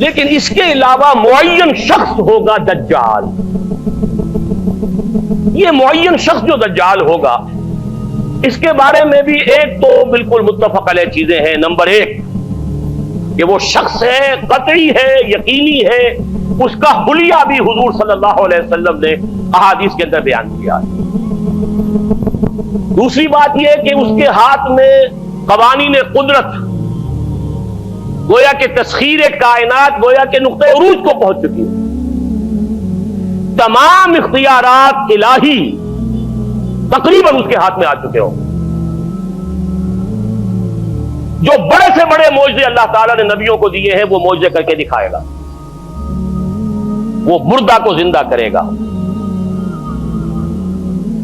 لیکن اس کے علاوہ معین شخص ہوگا دجال. یہ معین شخص جو دجال ہوگا اس کے بارے میں بھی ایک تو بالکل متفق علیہ چیزیں ہیں. نمبر ایک کہ وہ شخص ہے، قطعی ہے، یقینی ہے، اس کا حلیہ بھی حضور صلی اللہ علیہ وسلم نے احادیث کے اندر بیان کیا ہے. دوسری بات یہ کہ اس کے ہاتھ میں قوانین قدرت، گویا کہ تسخیر کائنات گویا کہ نقطہ عروج کو پہنچ چکی ہے. تمام اختیارات الہی تقریباً اس کے ہاتھ میں آ چکے ہوں. جو بڑے سے بڑے معجزے اللہ تعالیٰ نے نبیوں کو دیے ہیں وہ معجزے کر کے دکھائے گا. وہ مردہ کو زندہ کرے گا،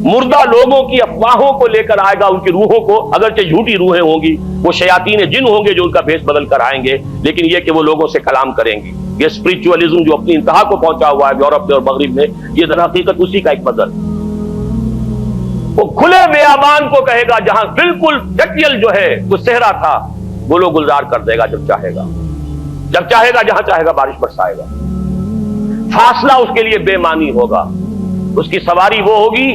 مردہ لوگوں کی افواہوں کو لے کر آئے گا، ان کی روحوں کو، اگرچہ جھوٹی روحیں ہوں گی، وہ شیاطین جن ہوں گے جو ان کا بھیس بدل کر آئیں گے، لیکن یہ کہ وہ لوگوں سے کلام کریں گے. یہ اسپرچولیزم جو اپنی انتہا کو پہنچا ہوا ہے یورپ میں اور مغرب میں، یہ در حقیقت اسی کا ایک بدل. وہ کھلے بیابان کو کہے گا جہاں بالکل ڈٹیل جو ہے وہ صحرا تھا، گل و گلزار کر دے گا جب چاہے گا. جب چاہے گا جہاں چاہے گا بارش برسائے گا. فاصلہ اس کے لیے بے معنی ہوگا. اس کی سواری وہ ہوگی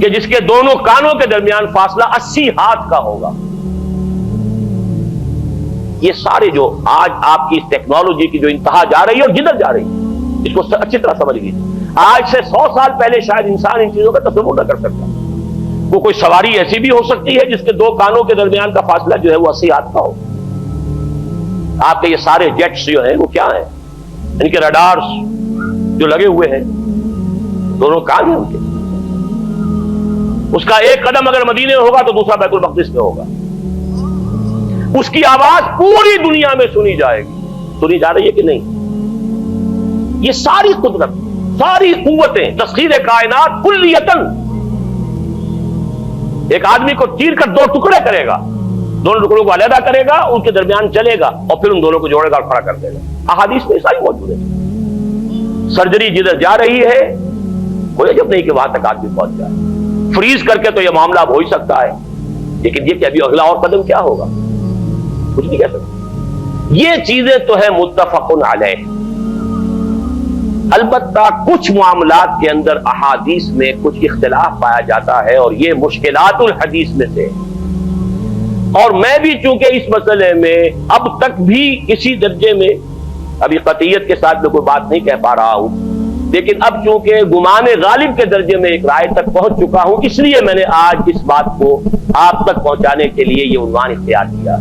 کہ جس کے دونوں کانوں کے درمیان فاصلہ 80 ہاتھ کا ہوگا. یہ سارے جو آج آپ کی اس ٹیکنالوجی کی جو انتہا جا رہی ہے اور جدھر جا رہی ہے، اس کو اچھی طرح سمجھ لیجیے. آج سے 100 سال پہلے شاید انسان ان چیزوں کا تصور نہ کر سکتا. وہ کوئی سواری ایسی بھی ہو سکتی ہے جس کے دو کانوں کے درمیان کا فاصلہ جو ہے وہ 80 ہاتھ کا ہو. آپ کے یہ سارے جیٹس جو ہیں وہ کیا ہیں؟ ان کے ریڈارز جو لگے ہوئے ہیں، دونوں کان ہیں ان کے. اس کا ایک قدم اگر مدینے میں ہوگا تو دوسرا بیت المقدس میں ہوگا. اس کی آواز پوری دنیا میں سنی جائے گی. سنی جا رہی ہے کہ نہیں؟ یہ ساری قدرت، ساری قوتیں، تسخیر کائنات کلیتاً ایک آدمی کو چیر کر دو ٹکڑے کرے گا، دونوں ٹکڑوں کو علیحدہ کرے گا، ان کے درمیان چلے گا اور پھر ان دونوں کو جوڑے گا اور کھڑا کر دے گا. احادیث میں ساری موجود ہے. سرجری جدھر جا رہی ہے کوئی عجب نہیں کہ وہاں تک آدمی پہنچ جائے. فریز کر کے تو یہ معاملہ اب ہو ہی سکتا ہے، لیکن یہ کہ ابھی اگلا اور قدم کیا ہوگا کچھ نہیں کہہ سکتے. یہ چیزیں تو ہے متفق علیہ. البتہ کچھ معاملات کے اندر احادیث میں کچھ اختلاف پایا جاتا ہے اور یہ مشکلات الحدیث میں سے. اور میں بھی چونکہ اس مسئلے میں اب تک بھی کسی درجے میں ابھی قطعیت کے ساتھ میں کوئی بات نہیں کہہ پا رہا ہوں، لیکن اب چونکہ گمان غالب کے درجے میں ایک رائے تک پہنچ چکا ہوں، اس لیے میں نے آج اس بات کو آپ تک پہنچانے کے لیے یہ عنوان اختیار کیا.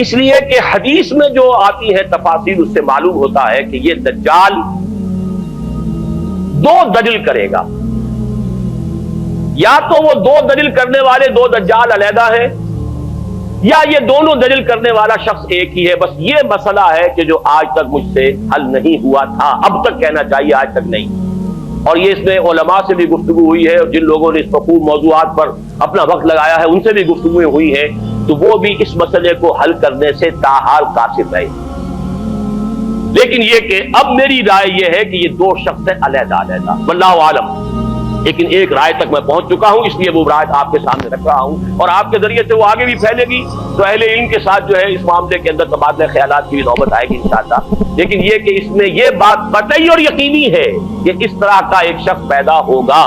اس لیے کہ حدیث میں جو آتی ہے تفاصیل اس سے معلوم ہوتا ہے کہ یہ دجال دو دلیل کرے گا. یا تو وہ دو دلیل کرنے والے دو دجال علیحدہ ہیں، یا یہ دونوں دلیل کرنے والا شخص ایک ہی ہے. بس یہ مسئلہ ہے کہ جو آج تک مجھ سے حل نہیں ہوا تھا، اب تک کہنا چاہیے آج تک نہیں. اور یہ اس میں علماء سے بھی گفتگو ہوئی ہے، اور جن لوگوں نے اس خوب موضوعات پر اپنا وقت لگایا ہے ان سے بھی گفتگویں ہوئی ہیں، تو وہ بھی اس مسئلے کو حل کرنے سے تاحال قاصر رہے. لیکن یہ کہ اب میری رائے یہ ہے کہ یہ دو شخص ہیں علیحدہ علیحدہ، واللہ عالم. لیکن ایک رائے تک میں پہنچ چکا ہوں، اس لیے وہ رائے آپ کے سامنے رکھ رہا ہوں، اور آپ کے ذریعے سے وہ آگے بھی پھیلے گی تو اہل علم کے ساتھ جو ہے اس معاملے کے اندر تبادلہ خیالات کی نوبت آئے گی انشاءاللہ. لیکن یہ کہ اس میں یہ بات قطعی اور یقینی ہے کہ اس طرح کا ایک شخص پیدا ہوگا.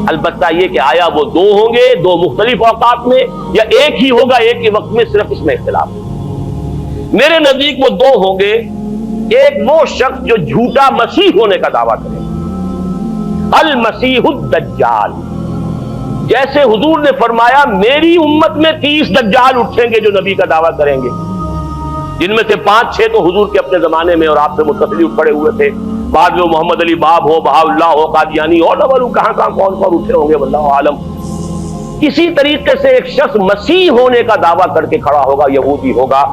البتہ یہ کہ آیا وہ دو ہوں گے دو مختلف اوقات میں، یا ایک ہی ہوگا ایک ہی وقت میں، صرف اس میں اختلاف ہے. میرے نزدیک وہ دو ہوں گے. ایک وہ شخص جو جھوٹا مسیح ہونے کا دعویٰ کرے، المسیح الدجال. جیسے حضور نے فرمایا میری امت میں 30 دجال اٹھیں گے جو نبی کا دعویٰ کریں گے، جن میں سے 5-6 تو حضور کے اپنے زمانے میں اور آپ سے متصل اٹھ پڑے ہوئے تھے. بعد میں محمد علی باب ہو، بہاء اللہ ہو، قادیانی اور کہاں کون اٹھے ہوں گے واللہ عالم. اسی طریقے سے ایک شخص مسیح ہونے کا دعویٰ کر کے کھڑا ہوگا، یہودی ہوگا.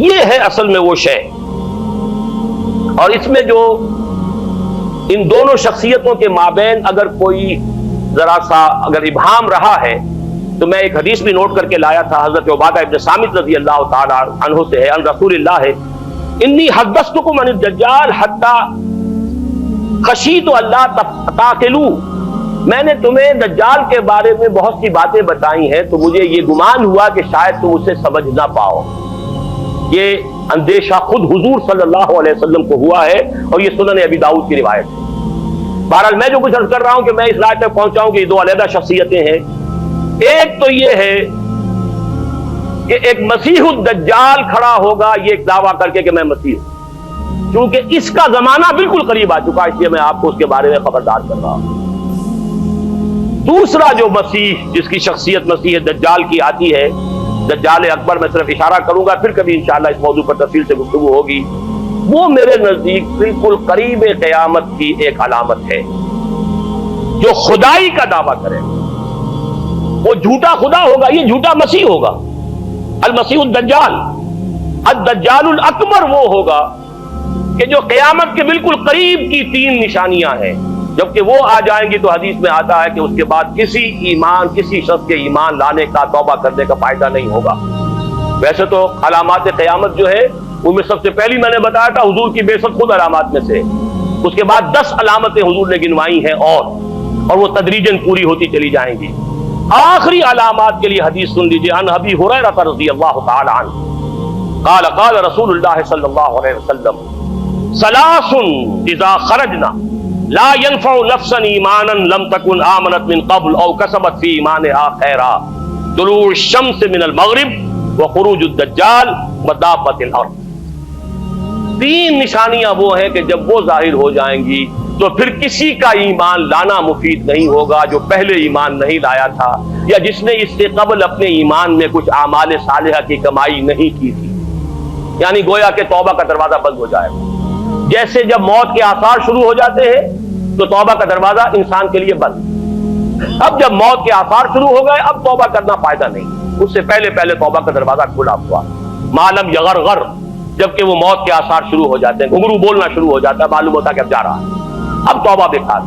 یہ ہے اصل میں وہ شے. اور اس میں جو ان دونوں شخصیتوں کے مابین اگر کوئی ذرا سا اگر ابہام رہا ہے تو میں ایک حدیث بھی نوٹ کر کے لایا تھا، حضرت عبادہ ابن صامت رضی اللہ تعالی عنہ سے ہے، عن رسول اللہ ہے، انی حدثتکم عن الدجال حتی خشیت اللہ تعقلوا. میں نے تمہیں دجال کے بارے میں بہت سی باتیں بتائی ہیں تو مجھے یہ گمان ہوا کہ شاید تم اسے سمجھ نہ پاؤ. یہ اندیشہ خود حضور صلی اللہ علیہ وسلم کو ہوا ہے اور یہ سنن ابی داؤد کی روایت ہے۔ بہرحال میں جو کچھ عرض کر رہا ہوں کہ میں اس رائے تک پہنچا ہوں کہ یہ دو علیحدہ شخصیتیں ہیں۔ ایک تو یہ ہے کہ ایک مسیح الدجال کھڑا ہوگا یہ ایک دعویٰ کر کے کہ میں مسیح ہوں، کیونکہ اس کا زمانہ بالکل قریب آ چکا، اس لیے میں آپ کو اس کے بارے میں خبردار کر رہا ہوں۔ دوسرا جو مسیح جس کی شخصیت مسیح دجال کی آتی ہے، دجال اکبر، میں صرف اشارہ کروں گا، پھر کبھی انشاءاللہ اس موضوع پر تفصیل سے گفتگو ہوگی، وہ میرے نزدیک بالکل قریب قیامت کی ایک علامت ہے۔ جو خدائی کا دعویٰ کرے وہ جھوٹا خدا ہوگا، یہ جھوٹا مسیح ہوگا، المسیح الدجال۔ الدجال الاکبر وہ ہوگا کہ جو قیامت کے بالکل قریب کی تین نشانیاں ہیں، جبکہ وہ آ جائیں گی تو حدیث میں آتا ہے کہ اس کے بعد کسی شخص کے ایمان لانے کا، توبہ کرنے کا فائدہ نہیں ہوگا۔ ویسے تو علامات قیامت جو ہے ان میں سب سے پہلی میں نے بتایا تھا حضور کی بعثت خود علامات میں سے، اس کے بعد 10 علامتیں حضور نے گنوائی ہیں اور وہ تدریجاً پوری ہوتی چلی جائیں گی۔ آخری علامات کے لیے حدیث سن لیجیے، عن ابی ہریرہ رضی اللہ تعالی عنہ قال قال رسول اللہ صلی اللہ علیہ وسلم ثلاث اذا خرجنا لا ينفع نفسا ایمانا لم تكن آمنت من قبل او کسبت فی ایمانها خیرا، طلوع الشمس من المغرب وخروج الدجال ودابۃ الارض۔ تین نشانیاں وہ ہیں کہ جب وہ ظاہر ہو جائیں گی تو پھر کسی کا ایمان لانا مفید نہیں ہوگا جو پہلے ایمان نہیں لایا تھا یا جس نے اس سے قبل اپنے ایمان میں کچھ اعمال صالحہ کی کمائی نہیں کی تھی، یعنی گویا کہ توبہ کا دروازہ بند ہو جائے گا۔ جیسے جب موت کے آثار شروع ہو جاتے ہیں تو توبہ کا دروازہ انسان کے لیے بند، اب جب موت کے آثار شروع ہو گئے اب توبہ کرنا فائدہ نہیں، اس سے پہلے توبہ کا دروازہ کھلا ہوا، معلوم یغرغر، جبکہ وہ موت کے آثار شروع ہو جاتے ہیں، گھنگرو بولنا شروع ہو جاتا ہے، معلوم ہوتا ہے کہ اب جا رہا ہے، اب توبہ بیکار۔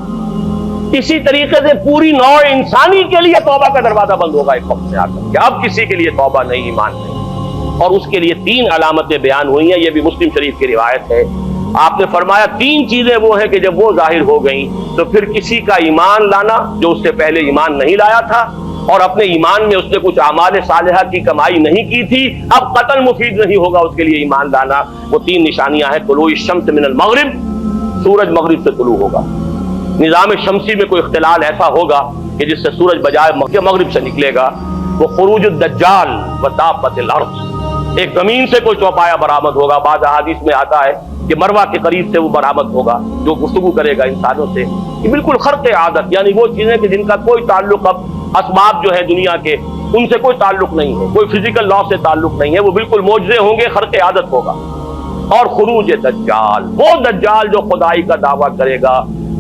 اسی طریقے سے پوری نوع انسانی کے لیے توبہ کا دروازہ بند ہوگا ایک وقت میں آ کر کہ اب کسی کے لیے توبہ نہیں، ایمان نہیں، اور اس کے لیے 3 علامتیں بیان ہوئی ہیں، یہ بھی مسلم شریف کی روایت ہے۔ آپ نے فرمایا 3 چیزیں وہ ہیں کہ جب وہ ظاہر ہو گئیں تو پھر کسی کا ایمان لانا جو اس سے پہلے ایمان نہیں لایا تھا اور اپنے ایمان میں اس نے کچھ اعمال صالحہ کی کمائی نہیں کی تھی، اب قتل مفید نہیں ہوگا اس کے لیے ایمان لانا۔ وہ 3 نشانیاں ہیں، طلوع الشمس من المغرب، سورج مغرب سے طلوع ہوگا، نظام شمسی میں کوئی اختلال ایسا ہوگا کہ جس سے سورج بجائے مغرب سے نکلے گا، وہ خروج الدجال ودابۃ الارض، ایک زمین سے کوئی چوپایا برآمد ہوگا، بعض احادیث میں آتا ہے کہ مروہ کے قریب سے وہ برآمد ہوگا جو گفتگو کرے گا انسانوں سے، یہ بالکل خرق عادت، یعنی وہ چیزیں کہ جن کا کوئی تعلق اب اسباب جو ہے دنیا کے ان سے کوئی تعلق نہیں ہے، کوئی فزیکل لا سے تعلق نہیں ہے، وہ بالکل معجزے ہوں گے، خرق عادت ہوگا۔ اور خروج دجال، وہ دجال جو خدائی کا دعویٰ کرے گا،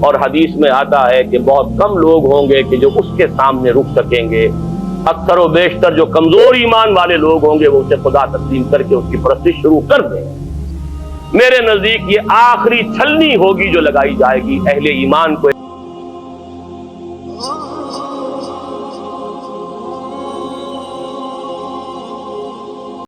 اور حدیث میں آتا ہے کہ بہت کم لوگ ہوں گے کہ جو اس کے سامنے رک سکیں گے، اکثر و بیشتر جو کمزور ایمان والے لوگ ہوں گے وہ اسے خدا تسلیم کر کے اس کی پرستش شروع کر دیں۔ میرے نزدیک یہ آخری چھلنی ہوگی جو لگائی جائے گی اہل ایمان کو۔